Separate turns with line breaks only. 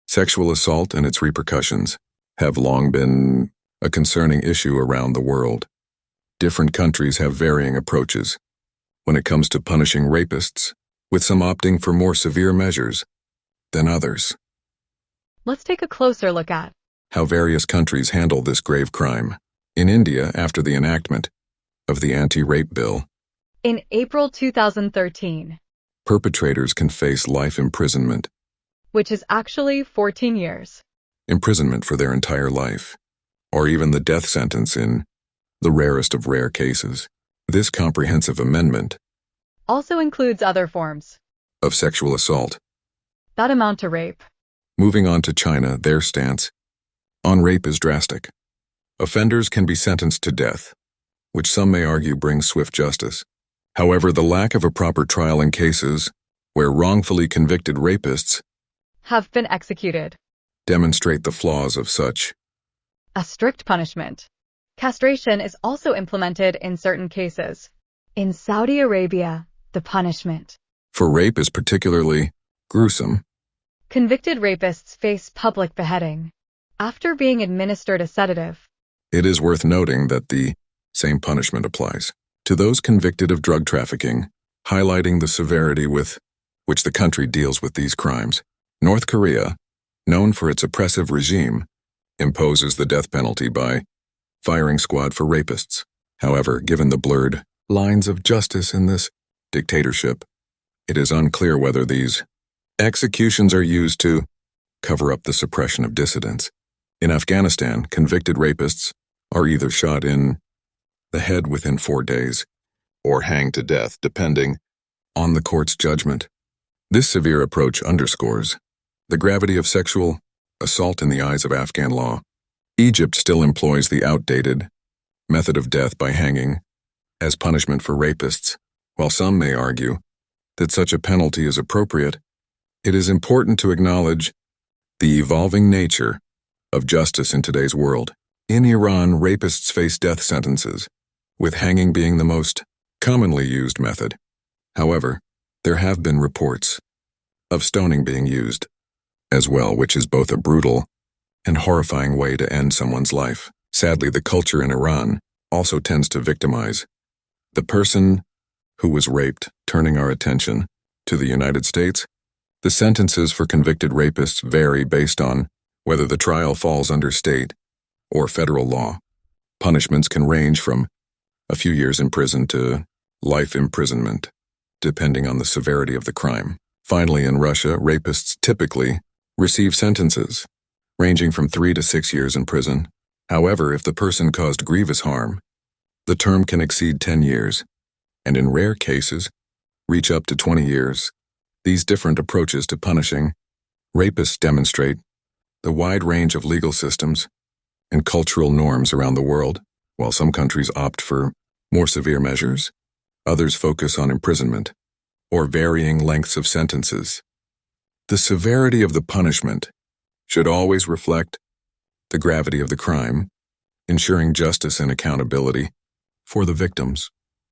Sexual assault and its repercussions have long been a concerning issue around the world. Different countries have varying approaches when it comes to punishing rapists, with some opting for more severe measures than others.
Let's take a closer look at
how various countries handle this grave crime. In India, after the enactment of the anti-rape bill,
in April 2013,
perpetrators can face life imprisonment,
which is actually 14 years.
Imprisonment for their entire life, or even the death sentence in the rarest of rare cases. This comprehensive amendment
Also includes other forms
of sexual assault
that amount to rape.
Moving on to China, their stance on rape is drastic. Offenders can be sentenced to death, which some may argue brings swift justice. However, the lack of a proper trial in cases where wrongfully convicted rapists
have been executed
demonstrate the flaws of such
a strict punishment. Castration is also implemented in certain cases. In Saudi Arabia, the punishment
for rape is particularly gruesome.
Convicted rapists face public beheading after being administered a sedative.
It is worth noting that the same punishment applies to those convicted of drug trafficking, highlighting the severity with which the country deals with these crimes. North Korea, known for its oppressive regime, imposes the death penalty by firing squad for rapists. However, given the blurred lines of justice in this dictatorship, it is unclear whether these executions are used to cover up the suppression of dissidents. In Afghanistan, convicted rapists are either shot in the head within 4 days or hanged to death, depending on the court's judgment. This severe approach underscores the gravity of sexual assault in the eyes of Afghan law. Egypt still employs the outdated method of death by hanging as punishment for rapists. While some may argue that such a penalty is appropriate, it is important to acknowledge the evolving nature of justice in today's world. In Iran, rapists face death sentences, with hanging being the most commonly used method. However, there have been reports of stoning being used as well, which is both a brutal and horrifying way to end someone's life. Sadly, the culture in Iran also tends to victimize the person who was raped. Turning our attention to the United States, the sentences for convicted rapists vary based on whether the trial falls under state or federal law. Punishments can range from a few years in prison to life imprisonment, depending on the severity of the crime. Finally, in Russia, rapists typically receive sentences ranging from 3 to 6 years in prison. However, if the person caused grievous harm, the term can exceed 10 years, and in rare cases, reach up to 20 years. These different approaches to punishing rapists demonstrate the wide range of legal systems and cultural norms around the world. While some countries opt for more severe measures, others focus on imprisonment or varying lengths of sentences. The severity of the punishment should always reflect the gravity of the crime, ensuring justice and accountability for the victims.